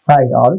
Hi all,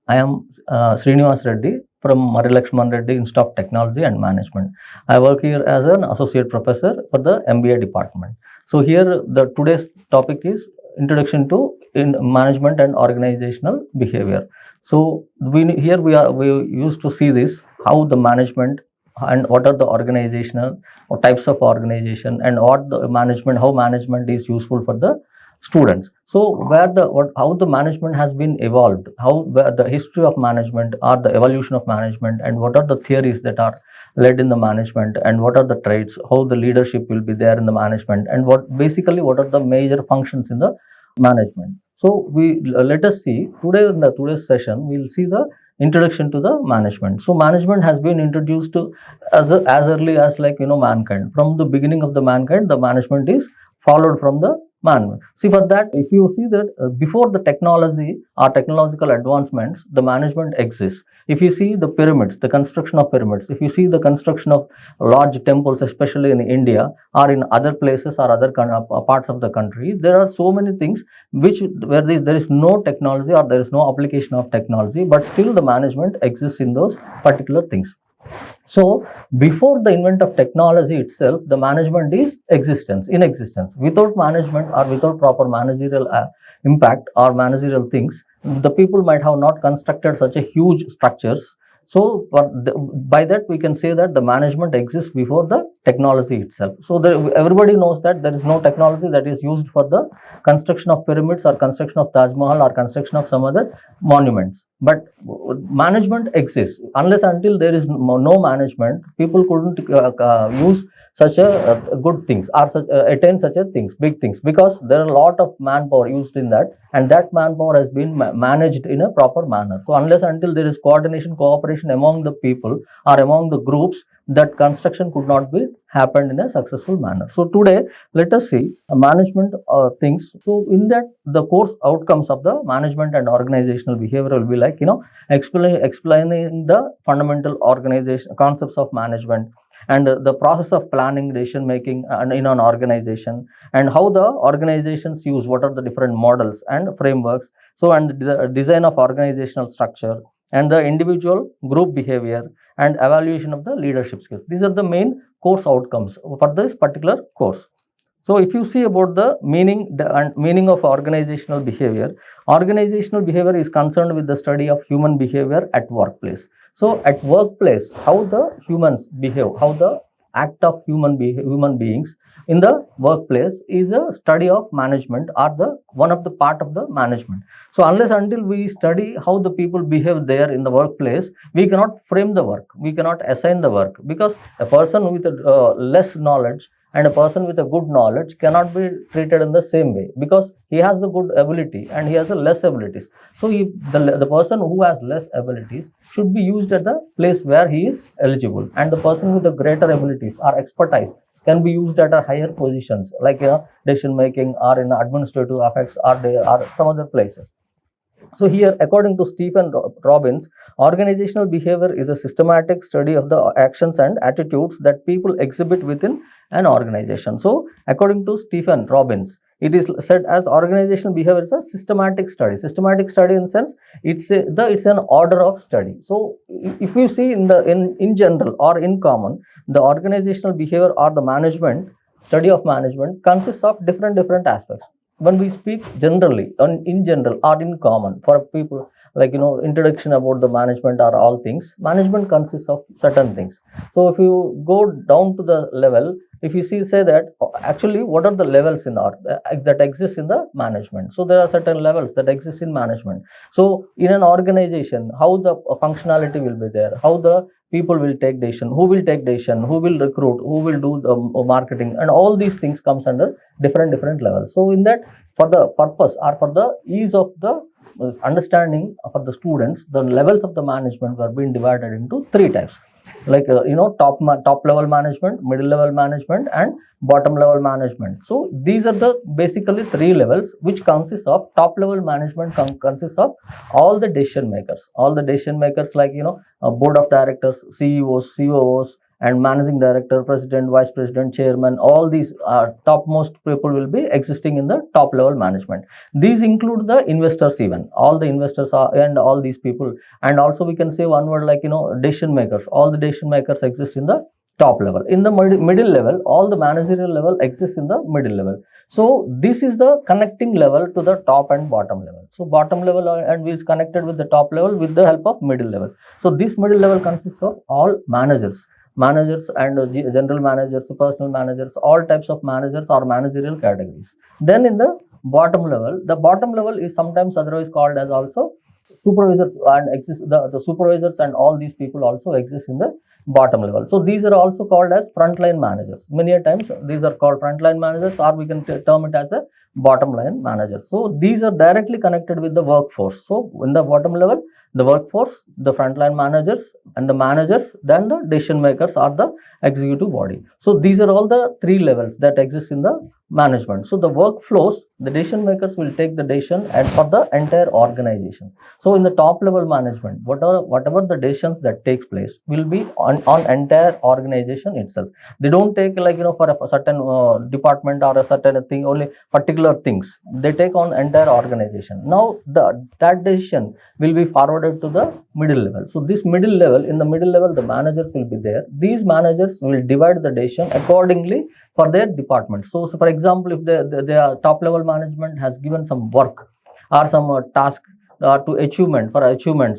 I am Srinivasa Reddy from Marri Laxman Reddy Institute of Technology and Management. I work here as an associate professor for the MBA department. So here the today's topic is introduction to in management and organizational behavior. So we used to see this how the management and what are the organizational or types of organization and what the management how management is useful for the students. So where the what how the management has been evolved, how where the history of management or the evolution of management, and what are the theories that are led in the management, and what are the traits, how the leadership will be there in the management, and what are the major functions in the management. So we let us see today in the today's session we'll see the introduction to the management. So management has been introduced to as early as mankind. From the beginning of the mankind, the management is followed from the man. See, for that, if you see that before the technology or technological advancements, the management exists. If you see the pyramids, the construction of pyramids, if you see the construction of large temples, especially in India or in other places or other parts of the country, there are so many things which where there is no technology or there is no application of technology, but still the management exists in those particular things. So before the invent of technology itself, the management is in existence. Without management or without proper managerial impact or managerial things, the people might have not constructed such a huge structures. So by that we can say that the management exists before the technology itself. So everybody knows that there is no technology that is used for the construction of pyramids or construction of Taj Mahal or construction of some other monuments. But management exists. Unless until there is no management, people couldn't use such a good things or attain such a things, big things, because there are a lot of manpower used in that, and that manpower has been managed in a proper manner. So unless until there is coordination, cooperation among the people or among the groups, that construction could not be happened in a successful manner. So today let us see management things. So in that, the course outcomes of the management and organizational behavior will be explaining the fundamental organization concepts of management, and the process of planning, decision making in an organization, and how the organizations use what are the different models and frameworks. So and the design of organizational structure, and the individual group behavior, and evaluation of the leadership skills. These are the main course outcomes for this particular course. So if you see about the meaning of organizational behavior is concerned with the study of human behavior at workplace. So at workplace, how the humans behave, how the act of human beings in the workplace is a study of management, or the one of the part of the management. So unless until we study how the people behave there in the workplace, we cannot frame the work, we cannot assign the work, because a person with less knowledge and a person with a good knowledge cannot be treated in the same way, because he has the good ability and he has the less abilities. So the person who has less abilities should be used at the place where he is eligible, and the person with the greater abilities or expertise can be used at a higher positions, like decision making or in administrative affairs, or some other places. So here, according to Stephen Robbins, organizational behavior is a systematic study of the actions and attitudes that people exhibit within an organization. So according to Stephen Robbins, it is said as organizational behavior is a systematic study. Systematic study in the sense it's an order of study. So if you see in general or in common, the organizational behavior or the management study of management consists of different aspects. When we speak generally in general or in common for people, introduction about the management or all things, management consists of certain things. So if you go down to the level, if you say that actually what are the levels that exist in the management. So there are certain levels that exist in management. So in an organization, how the functionality will be there, how the people will take decision, who will take decision, who will recruit, who will do the marketing, and all these things comes under different levels. So in that, for the purpose or for the ease of the understanding for the students, the levels of the management were being divided into three types, top level management, middle level management, and bottom level management. So these are the basically three levels, which consists of top level management consists of all the decision makers, like board of directors, CEOs, COOs, and managing director, president, vice president, chairman, all these topmost people will be existing in the top level management. These include the investors, even all the investors are, and all these people. And also we can say one word like, decision makers. All the decision makers exist in the top level. In the middle level, all the managerial level exists in the middle level. So this is the connecting level to the top and bottom level. So bottom level and is connected with the top level with the help of middle level. So this middle level consists of all managers and general managers, personal managers, all types of managers or managerial categories. Then in the bottom level is sometimes otherwise called as also supervisors, and exist the supervisors, and all these people also exist in the bottom level. So these are also called as frontline managers. Many a times these are called frontline managers, or we can term it as a bottom line managers. So these are directly connected with the workforce. So in the bottom level, the workforce, the frontline managers, and the managers, then the decision makers are the executive body. So these are all the three levels that exist in the management. So the workflows, the decision makers will take the decision and for the entire organization. So in the top level management, whatever the decisions that takes place will be on entire organization itself. They don't take like, for a certain department or a certain thing, only particular things. They take on entire organization. Now that decision will be forwarded to the middle level. So this middle level, in the middle level, the managers will be there. These managers will divide the decision accordingly for their department. So for example, if the top level management has given some work or some task to achievements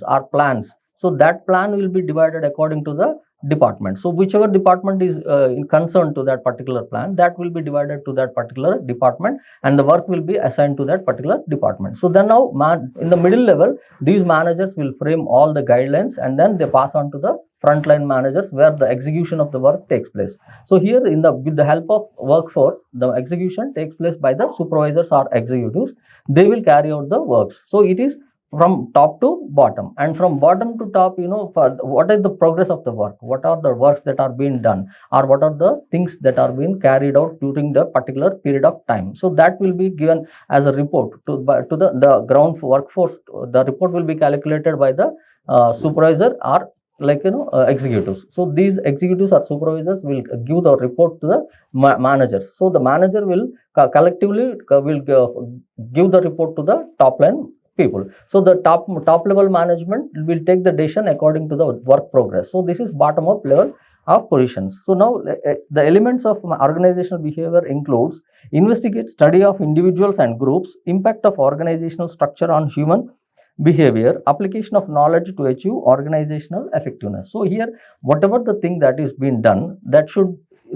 or plans, so that plan will be divided according to the department. So whichever department is in concern to that particular plan, that will be divided to that particular department, and the work will be assigned to that particular department. So then now in the middle level, these managers will frame all the guidelines, and then they pass on to the frontline managers, where the execution of the work takes place. So here with the help of workforce, the execution takes place by the supervisors or executives. They will carry out the works. So it is from top to bottom, and from bottom to top, what is the progress of the work, what are the works that are being done, or what are the things that are being carried out during the particular period of time. So that will be given as a report to the ground workforce. The report will be calculated by the supervisor or executives. So these executives or supervisors will give the report to the managers. So the manager will collectively give the report to the top line people. So the top level management will take the decision according to the work progress. So this is bottom up level of positions. So now the elements of organizational behavior includes investigate, study of individuals and groups, impact of organizational structure on human behavior, application of knowledge to achieve organizational effectiveness. So here, whatever the thing that is being done, that should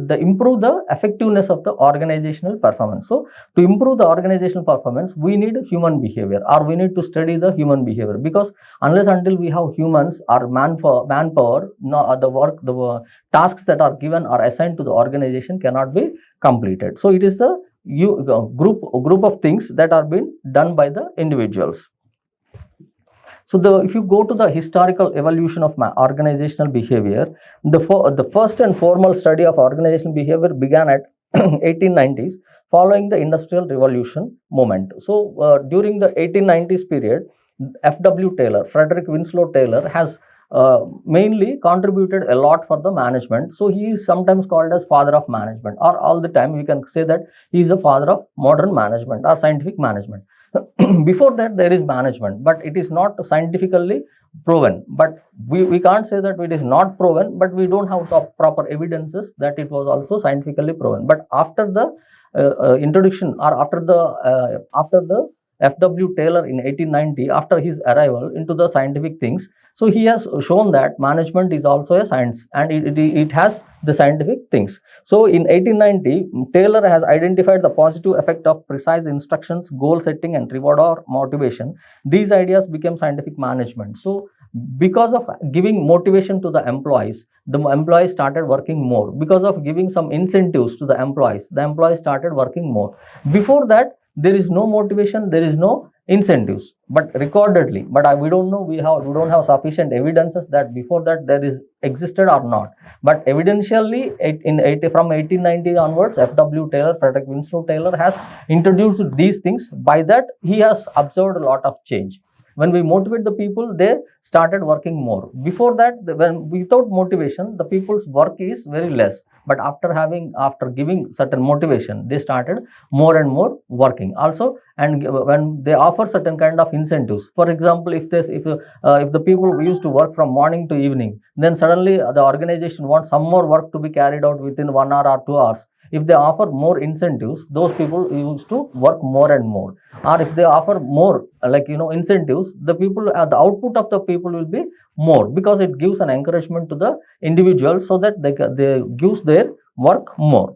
improve the effectiveness of the organizational performance. So to improve the organizational performance, we need human behavior, or we need to study the human behavior, because unless until we have humans or manpower, the tasks that are given or assigned to the organization cannot be completed. So it is a group of things that are being done by the individuals. So if you go to the historical evolution of organizational behavior, the first and formal study of organizational behavior began at 1890s, following the Industrial Revolution movement. So during the 1890s period, F.W. Taylor, Frederick Winslow Taylor, has mainly contributed a lot for the management. So he is sometimes called as father of management, or all the time we can say that he is a father of modern management or scientific management. Before that, there is management, but it is not scientifically proven. But we can't say that it is not proven, but we don't have proper evidences that it was also scientifically proven. But after the introduction, or after the F.W. Taylor in 1890, after his arrival into the scientific things, so he has shown that management is also a science, and it has the scientific things. So in 1890, Taylor has identified the positive effect of precise instructions, goal setting, and reward or motivation. These ideas became scientific management. So because of giving motivation to the employees started working more. Because of giving some incentives to the employees started working more. Before that, there is no motivation, there is no incentives, but recordedly, but we don't know, we don't have sufficient evidences that before that there is existed or not. But evidentially, from 1890 onwards, F.W. Taylor, Frederick Winslow Taylor, has introduced these things. By that, he has observed a lot of change. When we motivate the people, they started working more. Before that, when without motivation, the people's work is very less. But after giving certain motivation, they started more and more working. Also, and when they offer certain kind of incentives, for example, if the people used to work from morning to evening, then suddenly the organization wants some more work to be carried out within 1 hour or 2 hours. If they offer more incentives, those people used to work more and more. Or if they offer more incentives, the people the output of the people will be more, because it gives an encouragement to the individuals so that they gives their work more.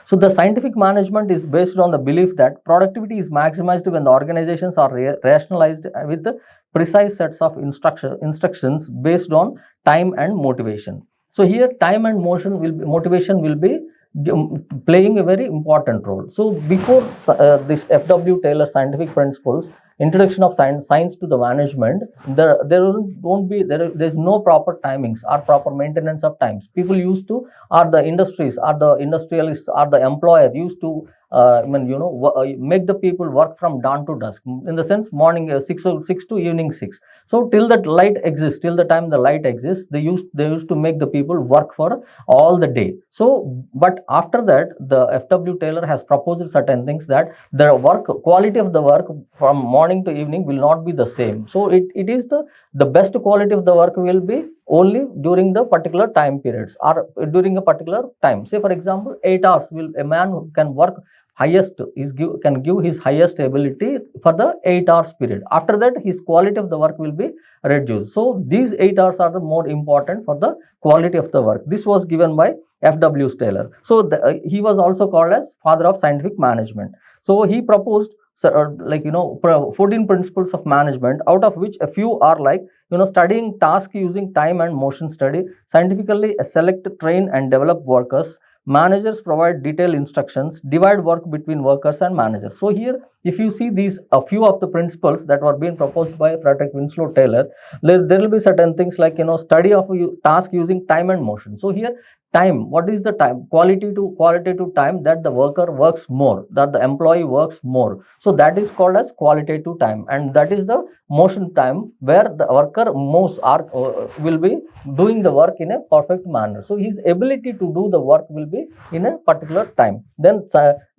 So the scientific management is based on the belief that productivity is maximized when the organizations are rationalized with the precise sets of instructions based on time and motivation. So here time and motivation will be playing a very important role. So before this F.W. Taylor scientific principles, introduction of science to the management, there's no proper timings or proper maintenance of times. People used to, or the industries, or the industrialists, or the employer used to make the people work from dawn to dusk, in the sense morning 6 to evening 6. So till that light exists, till the time the light exists, they used to make the people work for all the day. So but after that, the F.W. Taylor has proposed certain things, that the work quality of the work from morning to evening will not be the same. So it is the best quality of the work will be only during the particular time periods, or during a particular time. Say for example, 8 hours a man who can work can give his highest ability for the 8 hours period. After that, his quality of the work will be reduced. So these 8 hours are the more important for the quality of the work. This was given by F.W. Taylor. So he was also called as father of scientific management. So he proposed 14 principles of management, out of which a few are studying task using time and motion study, scientifically select, train and develop workers. Managers provide detailed instructions, divide work between workers and managers. So here, if you see these a few of the principles that were being proposed by Frederick Winslow Taylor, there will be certain things like study of task using time and motion. So here, time, what is the time? Qualitative time, that the worker works more, that the employee works more. So that is called as qualitative time, and that is the motion time, where the worker moves or will be doing the work in a perfect manner. So his ability to do the work will be in a particular time. Then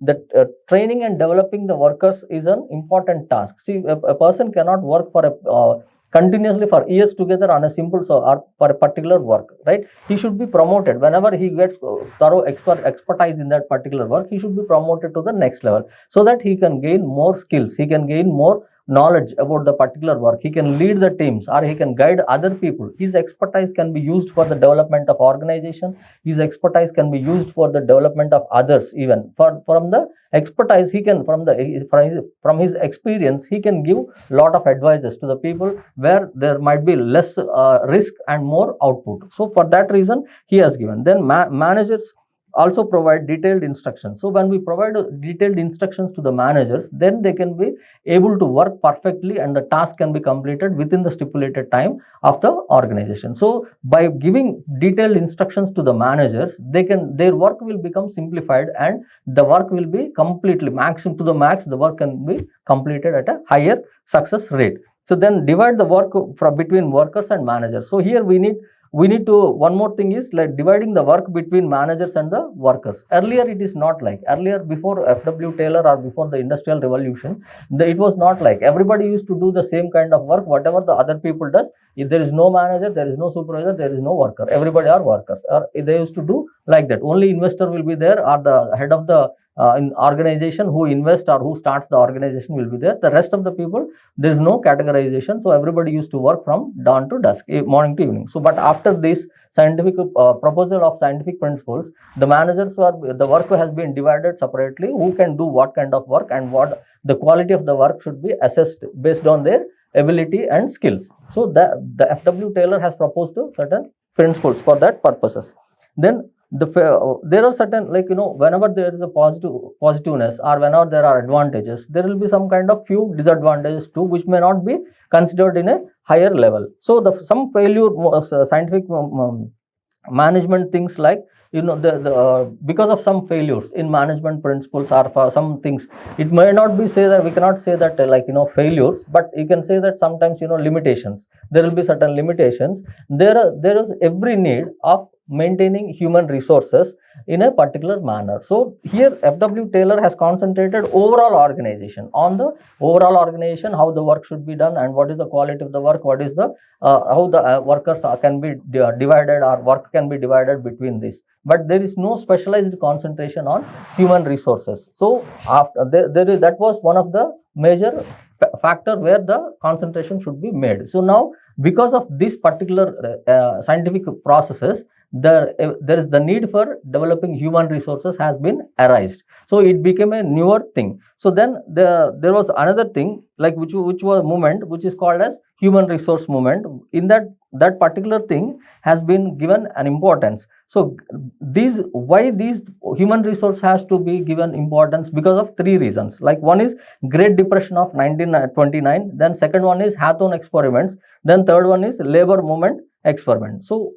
the training and developing the workers is an important task. See, a person cannot work for a continuously for years together on a simple or for a particular work, right? He should be promoted whenever he gets thorough expertise in that particular work. He should be promoted to the next level, so that he can gain more skills, he can gain more knowledge about the particular work, he can lead the teams, or he can guide other people. His expertise can be used for the development of organization, his expertise can be used for the development of others. Even from the expertise, he can, from his experience, he can give lot of advices to the people where there might be less risk and more output. So for that reason, he has given. Then managers also provide detailed instructions. So when we provide detailed instructions to the managers, then they can be able to work perfectly, and the task can be completed within the stipulated time of the organization. So by giving detailed instructions to the managers, their work will become simplified, and the work will be completely maximum to the max. The work can be completed at a higher success rate. So then divide the work between workers and managers. So here we need to, one more thing is like dividing the work between managers and the workers. Earlier it is not like, earlier before F.W. Taylor or before the Industrial Revolution, it was not like everybody used to do the same kind of work, whatever the other people does. If there is no manager, there is no supervisor, there is no worker, everybody are workers. Or they used to do like that. Only investor will be there, or the head of the in organization who invests or who starts the organization will be there. The rest of the people, there is no categorization. So everybody used to work from dawn to dusk, morning to evening. So but after this scientific proposal of scientific principles, the the work has been divided separately, who can do what kind of work, and what the quality of the work should be assessed based on their ability and skills. So the F.W. Taylor has proposed certain principles for that purposes. Then there are certain, whenever there is a positiveness, or whenever there are advantages, there will be some kind of few disadvantages too, which may not be considered in a higher level. So some failure scientific management things like, because of some failures in management principles, or for some things, it may not be say that we cannot say that failures, but you can say that sometimes limitations, there will be certain limitations. There is every need of maintaining human resources in a particular manner. So here FW Taylor has concentrated overall organization, on the overall organization, how the work should be done, and what is the quality of the work, what is the how the workers can be divided, or work can be divided between this, but there is no specialized concentration on human resources. So after that was one of the major factor where the concentration should be made. So now, because of this particular scientific processes, there is the need for developing human resources has been arised. So it became a newer thing. So then there was another thing, like which was movement, which is called as human resource movement. In that particular thing has been given an importance. So why these human resource has to be given importance? Because of three reasons. Like, one is Great Depression of 1929, then second one is Hawthorne experiments, then third one is labor movement experiment. So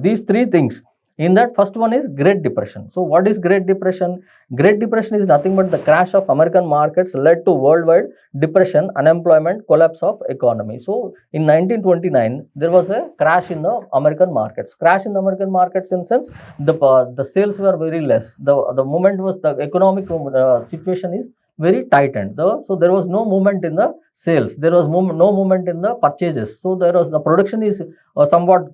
these three things. In that, first one is Great Depression. So what is Great Depression? Great Depression is nothing but the crash of American markets led to worldwide depression, unemployment, collapse of economy. So in 1929, there was a crash in the American markets. Crash in the American markets in sense, the sales were very less. The moment was, the economic situation is very tightened. So there was no movement in the sales. There was no movement in the purchases. So there was, the production is somewhat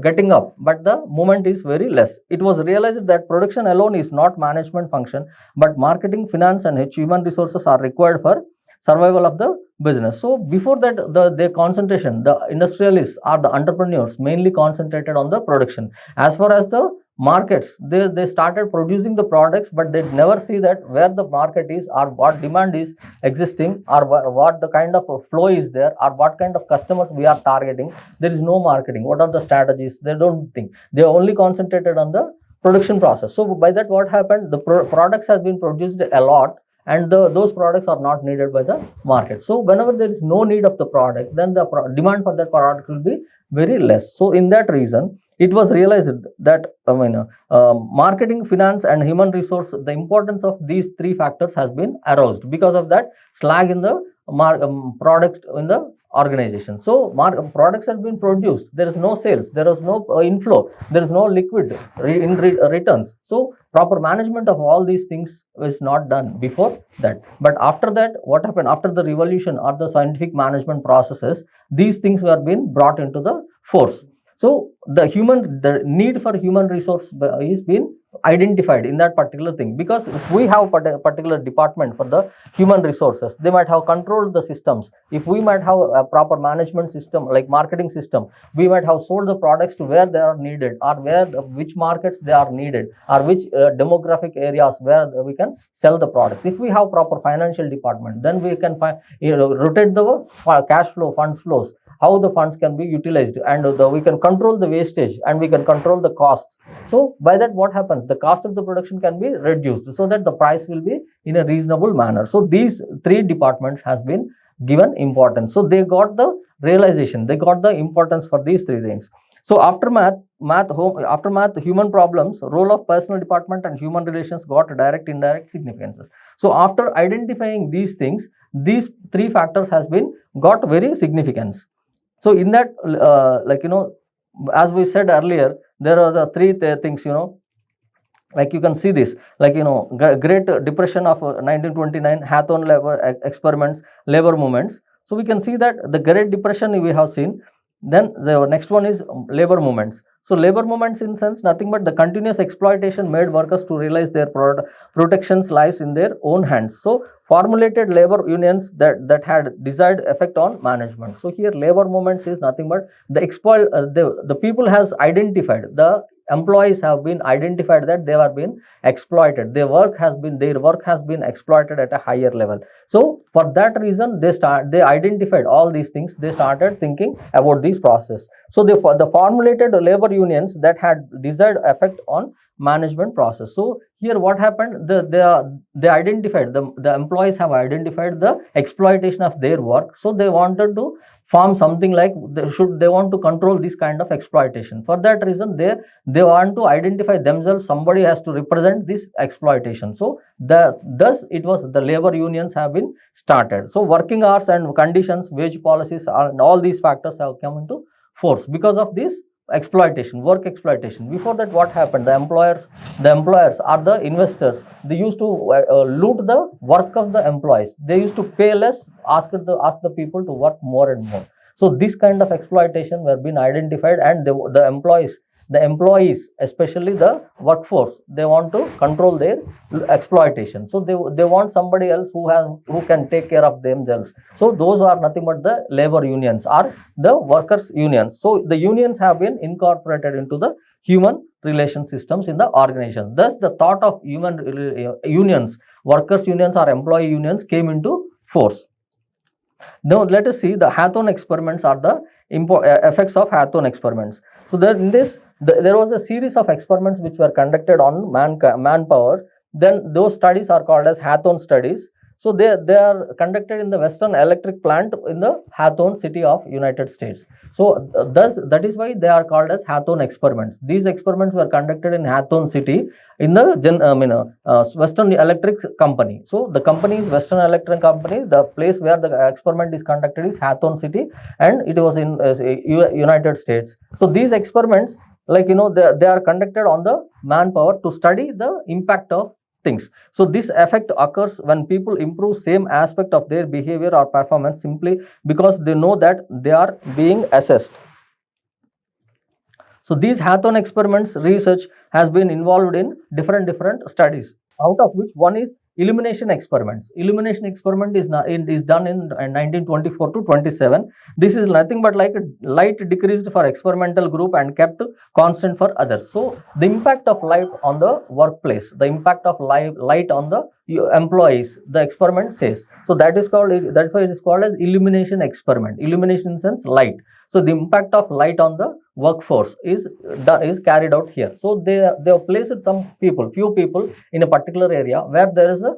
getting up, but the movement is very less. It was realized that production alone is not management function, but marketing, finance, and human resources are required for survival of the business. So before that, the concentration, the industrialists or the entrepreneurs mainly concentrated on the production. As far as the markets, they started producing the products, but they never see that where the market is, or what demand is existing, or what the kind of flow is there, or what kind of customers we are targeting. There is no marketing. What are the strategies? They don't think. They are only concentrated on the production process. So by that, what happened? The products has been produced a lot, and those products are not needed by the market. So whenever there is no need of the product, then the demand for that product will be very less. So in that reason, it was realized that marketing, finance, and human resource, the importance of these three factors has been aroused. Because of that, slag in the product in the organization. So products have been produced, there is no sales, there is no inflow, there is no liquid returns. So proper management of all these things was not done before that. But after that, what happened? After the revolution or the scientific management processes, these things were being brought into the force. So the need for human resource is being identified in that particular thing. Because if we have a particular department for the human resources, they might have controlled the systems. If we might have a proper management system, like marketing system, we might have sold the products to where they are needed, or which markets they are needed, or which demographic areas where we can sell the products. If we have proper financial department, then we can rotate the cash flow, funds flows, how the funds can be utilized, and we can control the wastage, and we can control the costs. So by that, what happens? The cost of the production can be reduced, so that the price will be in a reasonable manner. So these three departments has been given importance. So they got the realization, they got the importance for these three things. So after human problems, role of personal department and human relations got direct, indirect significances. So after identifying these things, these three factors has been got very significance. So in that, as we said earlier, there are the three things, like you can see this, like, Great Depression of 1929, Hawthorne labor experiments, labor movements. So we can see that the Great Depression we have seen. Then the next one is labor movements. So labor movements, in sense, nothing but the continuous exploitation made workers to realize their protections lies in their own hands. So formulated labor unions that had desired effect on management. So here labor movements is nothing but the people has identified, the employees have been identified that they are being exploited, their work has been exploited at a higher level. So for that reason, they identified all these things, they started thinking about this process. So the formulated labor unions that had desired effect on management process. So here what happened, they identified, the employees have identified the exploitation of their work. So they wanted to form something like, they want to control this kind of exploitation. For that reason, they want to identify themselves, somebody has to represent this exploitation. So thus it was the labor unions have been started. So working hours and conditions, wage policies, and all these factors have come into force because of this exploitation, work exploitation. Before that, what happened, the employers or the investors, they used to loot the work of the employees. They used to pay less, ask the people to work more and more. So this kind of exploitation were being identified, and the employees, especially the workforce, they want to control their exploitation. So they want somebody else who can take care of themselves. So those are nothing but the labor unions or the workers unions. So the unions have been incorporated into the human relation systems in the organization. Thus the thought of human unions, workers unions or employee unions, came into force. Now let us see the Hawthorne experiments or the effects of Hawthorne experiments. So in this, there was a series of experiments which were conducted on manpower. Then those studies are called as Hawthorne studies. So they are conducted in the Western Electric Plant in the Hawthorne city of United States. So thus that is why they are called as Hawthorne experiments. These experiments were conducted in Hawthorne city in the Western Electric Company. So the company is Western Electric Company. The place where the experiment is conducted is Hawthorne city, and it was in United States. So these experiments, like they are conducted on the manpower to study the impact of things. So this effect occurs when people improve same aspect of their behavior or performance simply because they know that they are being assessed. So these Hawthorne experiments research has been involved in different studies, out of which one is illumination experiments. Illumination experiment is done in 1924 to 27. This is nothing but like light decreased for experimental group and kept constant for others. So the impact of light on the workplace, the impact of light on the employees, the experiment says. So that's why it is called as illumination experiment. Illumination in the sense light. So the impact of light on the workforce is carried out here. So they have placed few people in a particular area where there is a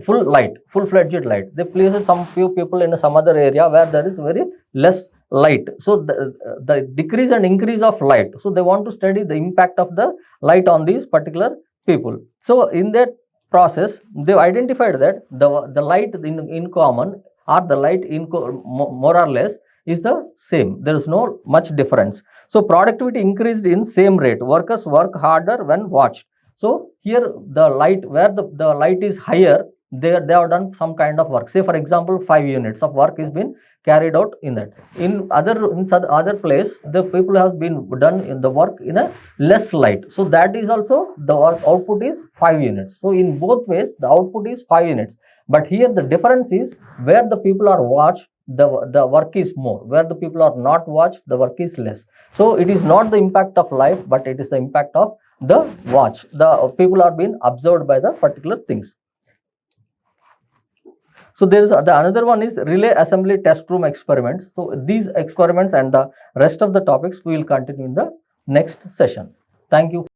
full-fledged light. They placed some few people in some other area where there is very less light. So the decrease and increase of light. So they want to study the impact of the light on these particular people. So in that process, they identified that the light in common, or the light in more or less, is the same. There is no much difference. So productivity increased in same rate. Workers work harder when watched. So here the light, where the light is higher, they have done some kind of work. Say for example, 5 units of work is been carried out in that. In other place, the people have been done in the work in a less light. So that is also the work output is 5 units. So in both ways, the output is 5 units. But here the difference is where the people are watched, the work is more. Where the people are not watched, the work is less. So it is not the impact of life, but it is the impact of the watch. The people are being observed by the particular things. So there is another one is relay assembly test room experiments. So these experiments and the rest of the topics we will continue in the next session. Thank you.